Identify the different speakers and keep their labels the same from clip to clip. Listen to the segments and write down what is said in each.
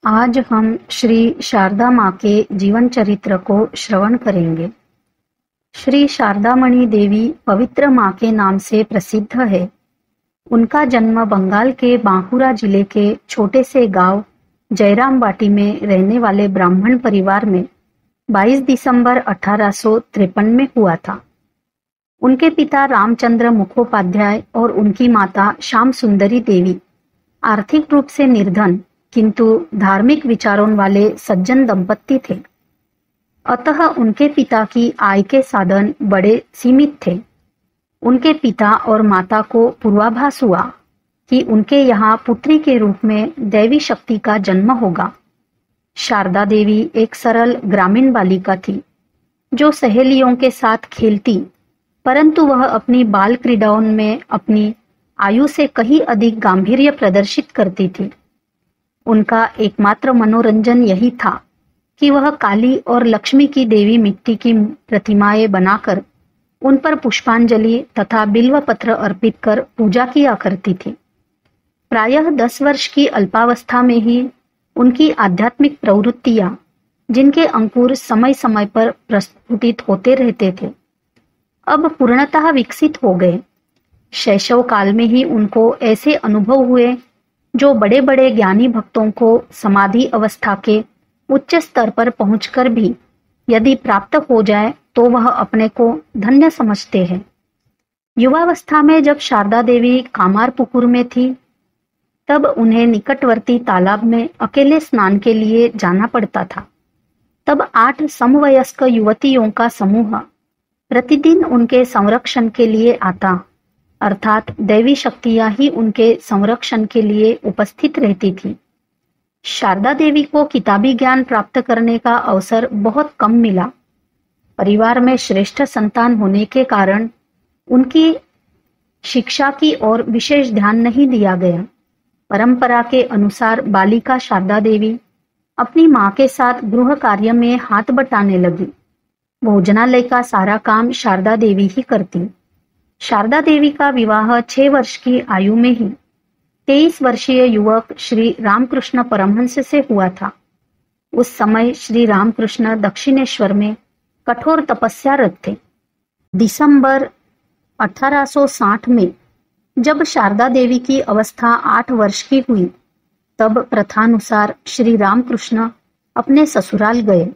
Speaker 1: आज हम श्री शारदा माँ के जीवन चरित्र को श्रवण करेंगे। श्री शारदामणि देवी पवित्र माँ के नाम से प्रसिद्ध है। उनका जन्म बंगाल के बांकुरा जिले के छोटे से गांव जयराम बाटी में रहने वाले ब्राह्मण परिवार में 22 दिसंबर 1853 में हुआ था। उनके पिता रामचंद्र मुखोपाध्याय और उनकी माता श्याम सुंदरी देवी आर्थिक रूप से निर्धन किंतु धार्मिक विचारों वाले सज्जन दंपत्ति थे। अतः उनके पिता की आय के साधन बड़े सीमित थे। उनके पिता और माता को पूर्वाभास हुआ कि उनके यहाँ पुत्री के रूप में दैवी शक्ति का जन्म होगा। शारदा देवी एक सरल ग्रामीण बालिका थी जो सहेलियों के साथ खेलती, परंतु वह अपनी बाल क्रीडाओं में अपनी आयु से कहीं अधिक गांभीर्य प्रदर्शित करती थी। उनका एकमात्र मनोरंजन यही था कि वह काली और लक्ष्मी की देवी मिट्टी की प्रतिमाएं बनाकर उन पर पुष्पांजलि तथा बिल्व पत्र अर्पित कर पूजा किया करती थी। प्रायः 10 वर्ष की अल्पावस्था में ही उनकी आध्यात्मिक प्रवृत्तियां, जिनके अंकुर समय समय पर प्रस्फुटित होते रहते थे, अब पूर्णतः विकसित हो गए। शैशव काल में ही उनको ऐसे अनुभव हुए जो बड़े बड़े ज्ञानी भक्तों को समाधि अवस्था के उच्च स्तर पर पहुंचकर भी यदि प्राप्त हो जाए तो वह अपने को धन्य समझते हैं। युवावस्था में जब शारदा देवी कामारपुकुर में थी, तब उन्हें निकटवर्ती तालाब में अकेले स्नान के लिए जाना पड़ता था। तब 8 समवयस्क युवतियों का समूह प्रतिदिन उनके संरक्षण के लिए आता, अर्थात दैवी शक्तियां ही उनके संरक्षण के लिए उपस्थित रहती थी। शारदा देवी को किताबी ज्ञान प्राप्त करने का अवसर बहुत कम मिला। परिवार में श्रेष्ठ संतान होने के कारण उनकी शिक्षा की ओर विशेष ध्यान नहीं दिया गया। परंपरा के अनुसार बालिका शारदा देवी अपनी मां के साथ गृह कार्य में हाथ बटाने लगी। भोजनालय का सारा काम शारदा देवी ही करती। शारदा देवी का विवाह 6 वर्ष की आयु में ही 23 वर्षीय युवक श्री रामकृष्ण परमहंस से हुआ था। उस समय श्री रामकृष्ण दक्षिणेश्वर में कठोर तपस्यारत थे। दिसंबर 1860 में जब शारदा देवी की अवस्था 8 वर्ष की हुई, तब प्रथानुसार श्री रामकृष्ण अपने ससुराल गए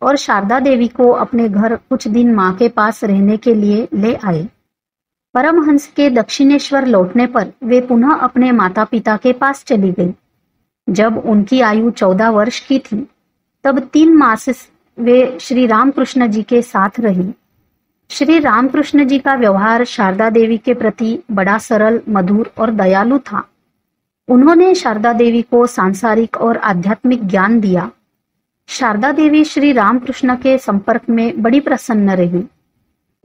Speaker 1: और शारदा देवी को अपने घर कुछ दिन मां के पास रहने के लिए ले आए। परमहंस के दक्षिणेश्वर लौटने पर वे पुनः अपने माता पिता के पास चली गई। जब उनकी आयु 14 वर्ष की थी, तब 3 मास वे श्री रामकृष्ण जी के साथ रही। श्री रामकृष्ण जी का व्यवहार शारदा देवी के प्रति बड़ा सरल, मधुर और दयालु था। उन्होंने शारदा देवी को सांसारिक और आध्यात्मिक ज्ञान दिया। शारदा देवी श्री रामकृष्ण के संपर्क में बड़ी प्रसन्न रही।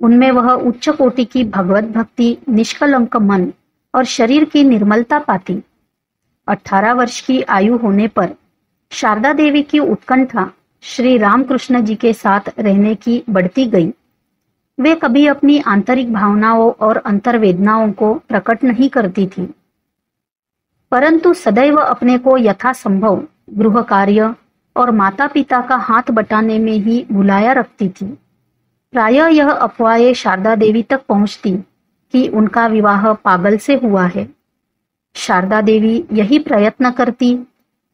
Speaker 1: उनमें वह उच्च कोटि की भगवत भक्ति, निष्कलंक मन और शरीर की निर्मलता पाती। 18 वर्ष की आयु होने पर शारदा देवी की उत्कंठा श्री रामकृष्ण जी के साथ रहने की बढ़ती गई। वे कभी अपनी आंतरिक भावनाओं और अंतर्वेदनाओं को प्रकट नहीं करती थी, परंतु सदैव अपने को यथासंभव गृह कार्य और माता पिता का हाथ बटाने में ही भुलाया रखती थी। प्रायः यह अफवाहें शारदा देवी तक पहुंचती कि उनका विवाह पागल से हुआ है। शारदा देवी यही प्रयत्न करती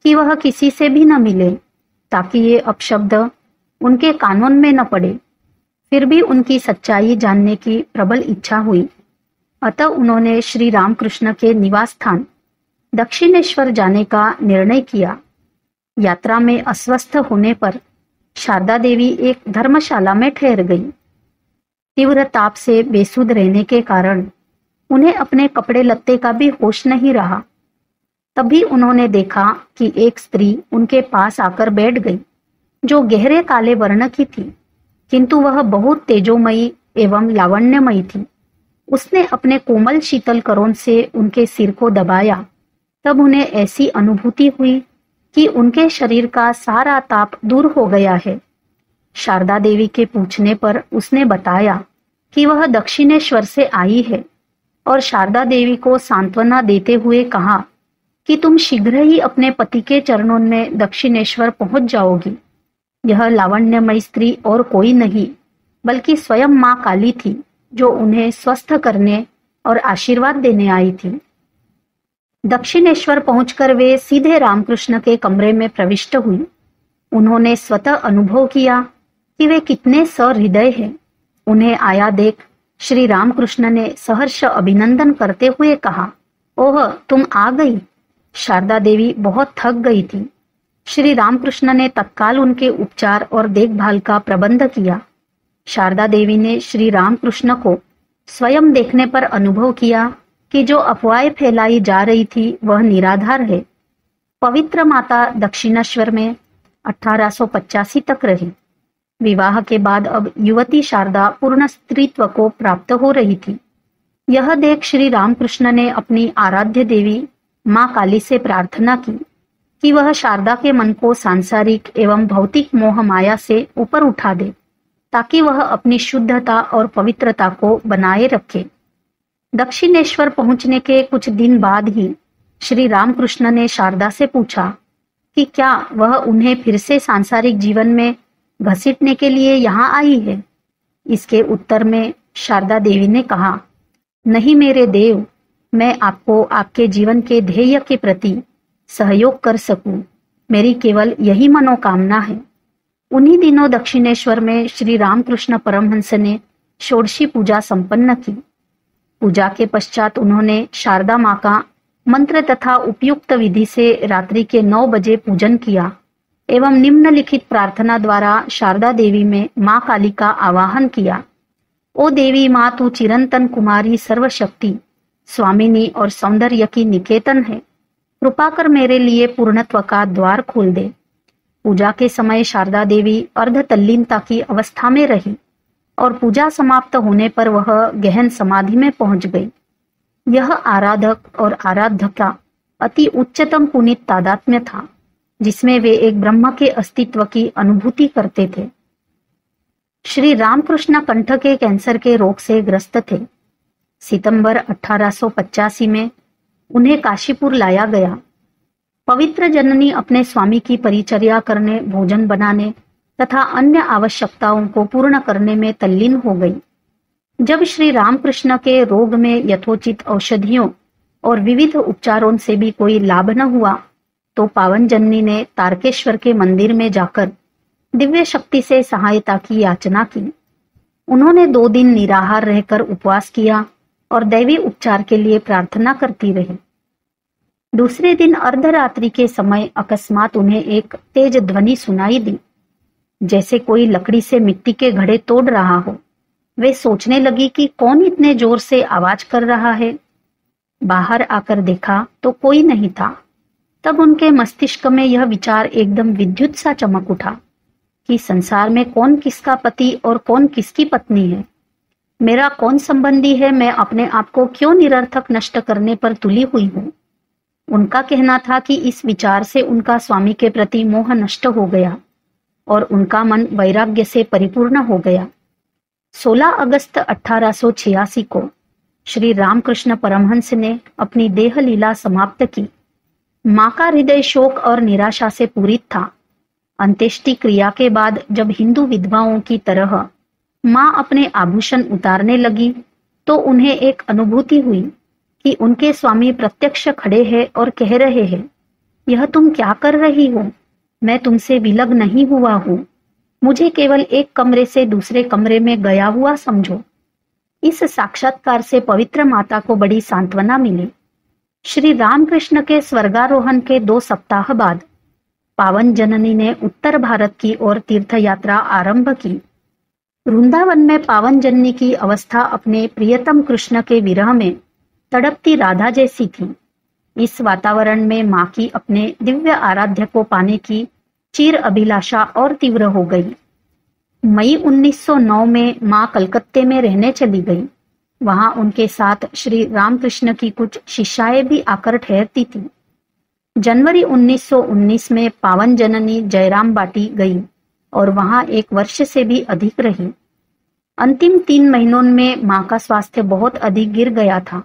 Speaker 1: कि वह किसी से भी न मिले ताकि ये अपशब्द उनके कानों में न पड़े। फिर भी उनकी सच्चाई जानने की प्रबल इच्छा हुई। अतः उन्होंने श्री रामकृष्ण के निवास स्थान दक्षिणेश्वर जाने का निर्णय किया। यात्रा में अस्वस्थ होने पर शारदा देवी एक धर्मशाला में ठहर गई। तीव्र ताप से बेसुध रहने के कारण उन्हें अपने कपड़े लत्ते का भी होश नहीं रहा। तभी उन्होंने देखा कि एक स्त्री उनके पास आकर बैठ गई, जो गहरे काले वर्ण की थी, किंतु वह बहुत तेजोमयी एवं लावण्यमयी थी। उसने अपने कोमल शीतल करों से उनके सिर को दबाया। तब उन्हें ऐसी अनुभूति हुई कि उनके शरीर का सारा ताप दूर हो गया है। शारदा देवी के पूछने पर उसने बताया कि वह दक्षिणेश्वर से आई है और शारदा देवी को सांत्वना देते हुए कहा कि तुम शीघ्र ही अपने पति के चरणों में दक्षिणेश्वर पहुंच जाओगी। यह लावण्यमयी स्त्री और कोई नहीं बल्कि स्वयं मां काली थी, जो उन्हें स्वस्थ करने और आशीर्वाद देने आई थी। दक्षिणेश्वर पहुंचकर वे सीधे रामकृष्ण के कमरे में प्रविष्ट हुई। उन्होंने स्वतः अनुभव किया कि वे कितने सहृदय हैं। उन्हें आया देख श्री रामकृष्ण ने सहर्ष अभिनंदन करते हुए कहा, ओह, तुम आ गई। शारदा देवी बहुत थक गई थी। श्री रामकृष्ण ने तत्काल उनके उपचार और देखभाल का प्रबंध किया। शारदा देवी ने श्री रामकृष्ण को स्वयं देखने पर अनुभव किया कि जो अफवाहें फैलाई जा रही थी वह निराधार है। पवित्र माता दक्षिणेश्वर में 1885 तक रही। विवाह के बाद अब युवती शारदा पूर्ण स्त्रीत्व को प्राप्त हो रही थी। यह देख श्री रामकृष्ण ने अपनी आराध्य देवी मां काली से प्रार्थना की कि वह शारदा के मन को सांसारिक एवं भौतिक मोह माया से ऊपर उठा दे, ताकि वह अपनी शुद्धता और पवित्रता को बनाए रखे। दक्षिणेश्वर पहुंचने के कुछ दिन बाद ही श्री रामकृष्ण ने शारदा से पूछा कि क्या वह उन्हें फिर से सांसारिक जीवन में घसीटने के लिए यहाँ आई है। इसके उत्तर में शारदा देवी ने कहा, नहीं मेरे देव, मैं आपको आपके जीवन के ध्येय के प्रति सहयोग कर सकूं, मेरी केवल यही मनोकामना है। उन्हीं दिनों दक्षिणेश्वर में श्री रामकृष्ण परमहंस ने षोडशी पूजा संपन्न की। पूजा के पश्चात उन्होंने शारदा मां का मंत्र तथा उपयुक्त विधि से रात्रि के 9 बजे पूजन किया एवं निम्नलिखित प्रार्थना द्वारा शारदा देवी में मां काली का आवाहन किया। ओ देवी मां, तू चिरंतन कुमारी, सर्वशक्ति, स्वामिनी और सौंदर्य की निकेतन है। कृपा कर मेरे लिए पूर्णत्व का द्वार खोल दे। पूजा के समय शारदा देवी अर्ध तल्लीनता की अवस्था में रही और पूजा समाप्त होने पर वह गहन समाधि में पहुंच गई। यह आराधक और आराध्य का अति उच्चतम पुनीत तादात्म्य था, जिसमें वे एक ब्रह्म के अस्तित्व की अनुभूति करते थे। श्री रामकृष्ण कंठ के कैंसर के रोग से ग्रस्त थे। सितंबर 1885 में उन्हें काशीपुर लाया गया। पवित्र जननी अपने स्वामी की परिचर्या करने, भोजन बनाने तथा अन्य आवश्यकताओं को पूर्ण करने में तल्लीन हो गई। जब श्री रामकृष्ण के रोग में यथोचित औषधियों और विविध उपचारों से भी कोई लाभ न हुआ, तो पावन जननी ने तारकेश्वर के मंदिर में जाकर दिव्य शक्ति से सहायता की याचना की। उन्होंने 2 दिन निराहार रहकर उपवास किया और दैवी उपचार के लिए प्रार्थना करती रही। दूसरे दिन अर्धरात्रि के समय अकस्मात उन्हें एक तेज ध्वनि सुनाई दी, जैसे कोई लकड़ी से मिट्टी के घड़े तोड़ रहा हो। वे सोचने लगी कि कौन इतने जोर से आवाज कर रहा है। बाहर आकर देखा तो कोई नहीं था। तब उनके मस्तिष्क में यह विचार एकदम विद्युत सा चमक उठा कि संसार में कौन किसका पति और कौन किसकी पत्नी है, मेरा कौन संबंधी है, मैं अपने आप को क्यों निरर्थक नष्ट करने पर तुली हुई हूँ। उनका कहना था कि इस विचार से उनका स्वामी के प्रति मोह नष्ट हो गया और उनका मन वैराग्य से परिपूर्ण हो गया। 16 अगस्त 1886 को श्री रामकृष्ण परमहंस ने अपनी देह लीला समाप्त की। मां का हृदय शोक और निराशा से पूरित था। अंत्येष्टि क्रिया के बाद जब हिंदू विधवाओं की तरह मां अपने आभूषण उतारने लगी, तो उन्हें एक अनुभूति हुई कि उनके स्वामी प्रत्यक्ष खड़े हैं और कह रहे हैं, यह तुम क्या कर रही हो, मैं तुमसे विलग नहीं हुआ हूं, मुझे केवल एक कमरे से दूसरे कमरे में गया हुआ समझो। इस साक्षात्कार से पवित्र माता को बड़ी सांत्वना मिली। श्री रामकृष्ण के स्वर्गारोहण के 2 सप्ताह बाद पावन जननी ने उत्तर भारत की ओर तीर्थ यात्रा आरंभ की। वृंदावन में पावन जननी की अवस्था अपने प्रियतम कृष्ण के विरह में तड़पती राधा जैसी थी। इस वातावरण में मां की अपने दिव्य आराध्य को पाने की चिर अभिलाषा और तीव्र हो गई। मई 1909 में मां कलकत्ते में रहने चली गई। वहां उनके साथ श्री रामकृष्ण की कुछ शिष्याएं भी आकर ठहरती थी। जनवरी 1919 में पावन जननी जयराम बाटी गई और वहां 1 वर्ष से भी अधिक रही। अंतिम 3 महीनों में मां का स्वास्थ्य बहुत अधिक गिर गया था।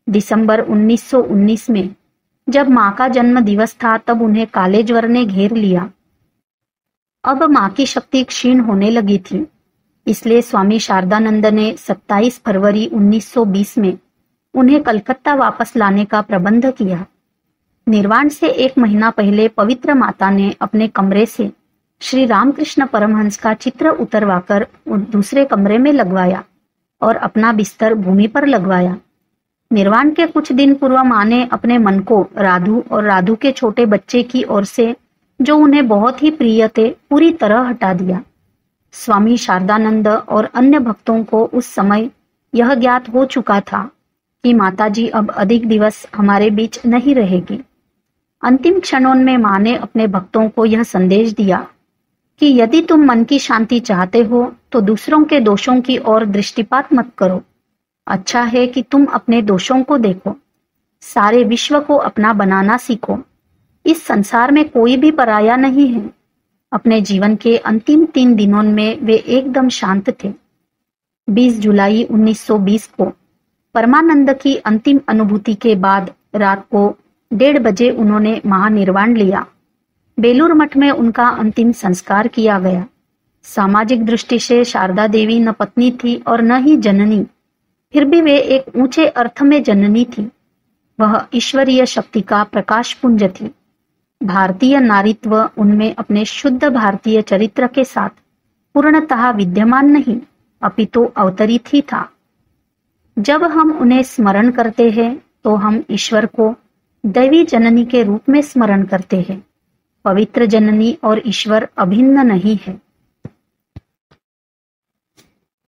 Speaker 1: दिसंबर 1919 में जब माँ का जन्म दिवस था तब उन्हें काले ज्वर ने घेर लिया। अब माँ की शक्ति क्षीण होने लगी थी, इसलिए स्वामी शारदानंद ने 27 फरवरी 1920 में उन्हें कलकत्ता वापस लाने का प्रबंध किया। निर्वाण से 1 महीना पहले पवित्र माता ने अपने कमरे से श्री रामकृष्ण परमहंस का चित्र उतरवाकर दूसरे कमरे में लगवाया और अपना बिस्तर भूमि पर लगवाया। निर्वाण के कुछ दिन पूर्व माँ ने अपने मन को राधु और राधु के छोटे बच्चे की ओर से, जो उन्हें बहुत ही प्रिय थे, पूरी तरह हटा दिया। स्वामी शारदानंद और अन्य भक्तों को उस समय यह ज्ञात हो चुका था कि माताजी अब अधिक दिवस हमारे बीच नहीं रहेगी। अंतिम क्षणों में माँ ने अपने भक्तों को यह संदेश दिया कि यदि तुम मन की शांति चाहते हो तो दूसरों के दोषों की ओर दृष्टिपात मत करो। अच्छा है कि तुम अपने दोषों को देखो, सारे विश्व को अपना बनाना सीखो। इस संसार में कोई भी पराया नहीं है। अपने जीवन के अंतिम 3 दिनों में वे एकदम शांत थे। 20 जुलाई 1920 को परमानंद की अंतिम अनुभूति के बाद रात को 1:30 बजे उन्होंने महानिर्वाण लिया। बेलूर मठ में उनका अंतिम संस्कार किया गया। सामाजिक दृष्टि से शारदा देवी न पत्नी थी और न ही जननी, फिर भी वे एक ऊंचे अर्थ में जननी थी। वह ईश्वरीय शक्ति का प्रकाश पुंज थी। भारतीय नारीत्व उनमें अपने शुद्ध भारतीय चरित्र के साथ पूर्णतः विद्यमान नहीं, अपितु अवतरित ही था। जब हम उन्हें स्मरण करते हैं तो हम ईश्वर को दैवी जननी के रूप में स्मरण करते हैं। पवित्र जननी और ईश्वर अभिन्न नहीं है।